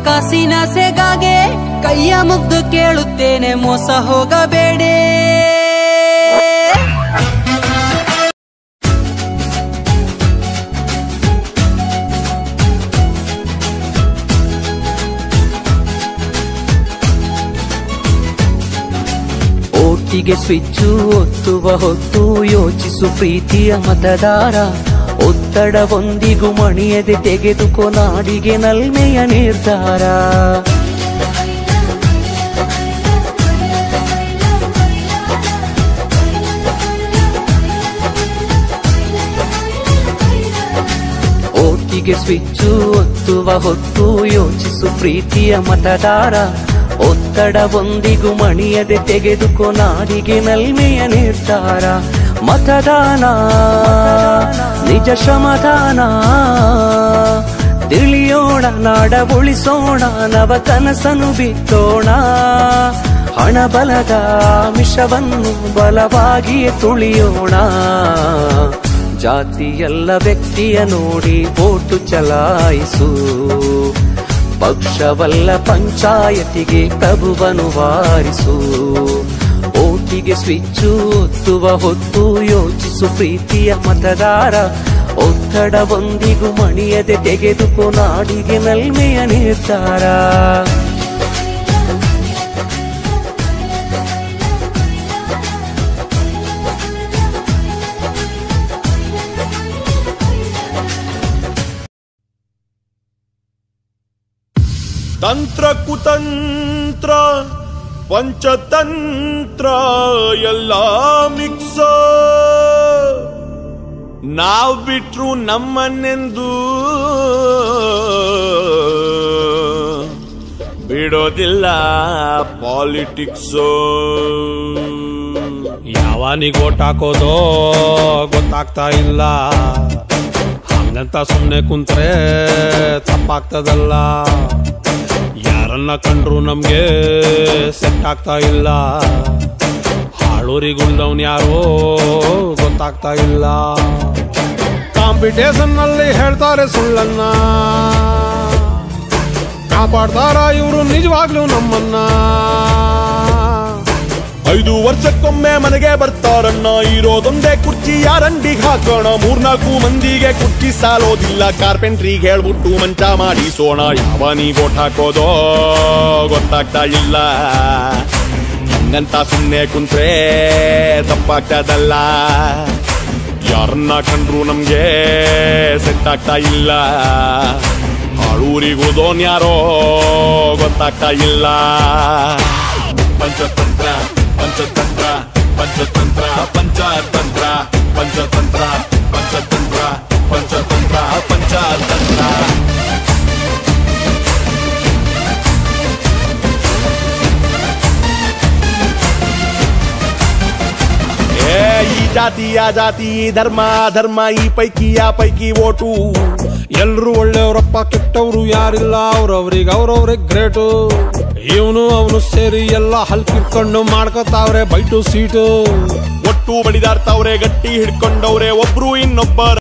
ಕಾಸಿನ ಸೆಗಾಗೆ ಕೈಯ ಮುಗ್ದು ಕೇಳುತ್ತೇನೆ ಮೋಸ ಹೋಗಬೇಡಿ. ಓಟಿಗೆ ಸ್ವಿಚ್ಚು ಒತ್ತುವ ಹೊತ್ತು ಯೋಚಿಸು ಪ್ರೀತಿಯ ಮತದಾರ. ಒತ್ತಡವೊಂದಿಗೂ ಮಣಿಯದೆ ತೆಗೆದುಕೋ ನಾಡಿಗೆ ನಲ್ಮೆಯ ನಿರ್ಧಾರ. ಓಟಿಗೆ ಸ್ವಿಚ್ಚು ಒತ್ತುವ ಹೊತ್ತು ಯೋಚಿಸು ಪ್ರೀತಿಯ ಮತದಾರ. ಒತ್ತಡವೊಂದಿಗೂ ಮಣಿಯದೆ ತೆಗೆದುಕೋ ನಾಡಿಗೆ ನಲ್ಮೆಯ ನಿರ್ಧಾರ. ಮತದಾನ ನಿಜ ಶ್ರಮದಾನ, ತಿಳಿಯೋಣ ನಾಡ ಉಳಿಸೋಣ, ನವ ಕನಸನ್ನು ಬಿತ್ತೋಣ. ಹಣ ಬಲದ ಮಿಷವನ್ನು ಬಲವಾಗಿಯೇ ತುಳಿಯೋಣ. ಜಾತಿಯಲ್ಲ ವ್ಯಕ್ತಿಯ ನೋಡಿ ವೋಟು ಚಲಾಯಿಸು. ಪಕ್ಷವಲ್ಲ ಪಂಚಾಯತಿಗೆ ಪ್ರಭುವನ್ನು ವಾರಿಸು. ಓಟಿಗೆ ಸ್ವಿಚ್ಚು ಒತ್ತುವ ಹೊತ್ತು ಯೋಚಿಸು ಪ್ರೀತಿಯ ಮತದಾರ. ಒತ್ತಡವೊಂದಿಗೂ ಮಣಿಯದೆ ತೆಗೆದುಕೋ ನಾಡಿಗೆ ನಲ್ಮೆಯ ನಿರ್ಧಾರ. ತಂತ್ರ ಕುತಂತ್ರ ಪಂಚತಂತ್ರ ಎಲ್ಲ ಮಿಕ್ಸ. ನಾವ್ ಬಿಟ್ರು ನಮ್ಮನ್ನೆಂದು ಬಿಡೋದಿಲ್ಲ ಪಾಲಿಟಿಕ್ಸ್. ಯಾವನಿಗೆ ಓಟ್ ಹಾಕೋದೋ ಗೊತ್ತಾಗ್ತಾ ಇಲ್ಲ. ಹಂಗಂತ ಸುಮ್ನೆ ಕುಂತ್ರೆ ತಪ್ಪಾಗ್ತದಲ್ಲ. ಯಾರನ್ನ ಕಂಡ್ರು ನಮ್ಗೆ ಸೆಟ್ ಆಗ್ತಾ ಇಲ್ಲ. ಹಾಳೂರಿಗುಳ್ದವ್ನು ಯಾರೋ ಗೊತ್ತಾಗ್ತಾ ಇಲ್ಲ. ಕಾಂಪಿಟೇಷನ್ ನಲ್ಲಿ ಹೇಳ್ತಾರೆ ಸುಳ್ಳನ್ನ, ಕಾಪಾಡ್ತಾರ ಇವರು ನಿಜವಾಗ್ಲೂ ನಮ್ಮನ್ನ. 5 ವರ್ಷಕ್ಕೊಮ್ಮೆ ಮನೆಗೆ ಬರ್ತಾರಣ್ಣ, ಇರೋದೊಂದೇ ಕುರ್ಚಿ ಯಾರಂಡಿಗೆ ಹಾಕೋಣ. 3-4 ಮಂದಿಗೆ ಕುರ್ಚಿ ಸಾಲೋದಿಲ್ಲ, ಕಾರ್ಪೆಂಟ್ರಿಗೆ ಹೇಳ್ಬಿಟ್ಟು ಮಂಚ ಮಾಡಿಸೋಣ. ಯಾವನಿಗೆ ಓಟ್ ಹಾಕೋದೋ ಗೊತ್ತಾಗ್ತಾ ಇಲ್ಲ. ಹಂಗಂತ ಸುಮ್ನೆ ಕುಂತ್ರೆ ತಪ್ಪಾಗ್ತದಲ್ಲ. ಯಾರನ್ನ ಕಂಡ್ರು ನಮ್ಗೆ ಸೆಟ್ ಆಗ್ತಾ ಇಲ್ಲ. ಹಾಳೂರಿಗೋದೋನ್ ಯಾರೋ ಗೊತ್ತಾಗ್ತಾ ಇಲ್ಲ. ಪಂಚತಂತ್ರ ಪಂಚತಂತ್ರ ಪಂಚತಂತ್ರ ಪಂಚತಂತ್ರ ಪಂಚತಂತ್ರ ಪಂಚತಂತ್ರ ಪಂಚತಂತ್ರ ಪಂಚತಂತ್ರ. ಈ ಜಾತಿ ಆ ಜಾತಿ, ಧರ್ಮ ಧರ್ಮ, ಈ ಪೈಕಿ ಆ ಪೈಕಿ ಓಟು. ಎಲ್ರು ಒಳ್ಳೆಯವರಪ್ಪ, ಕೆಟ್ಟವರು ಯಾರಿಲ್ಲ. ಅವ್ರವ್ರಿಗೆ ಅವ್ರವ್ರಿಗೆ ಗ್ರೇಟು. ಇವನು ಅವನು ಸೇರಿ ಎಲ್ಲ ಹಲ್ಕಿಟ್ಕೊಂಡು ಮಾಡ್ಕೋತಾವ್ರೆ ಬೈಟು ಸೀಟು. ಒಟ್ಟು ಬಡಿದಾಡ್ತಾವ್ರೆ, ಗಟ್ಟಿ ಹಿಡ್ಕೊಂಡವ್ರೆ ಒಬ್ರು ಇನ್ನೊಬ್ಬರ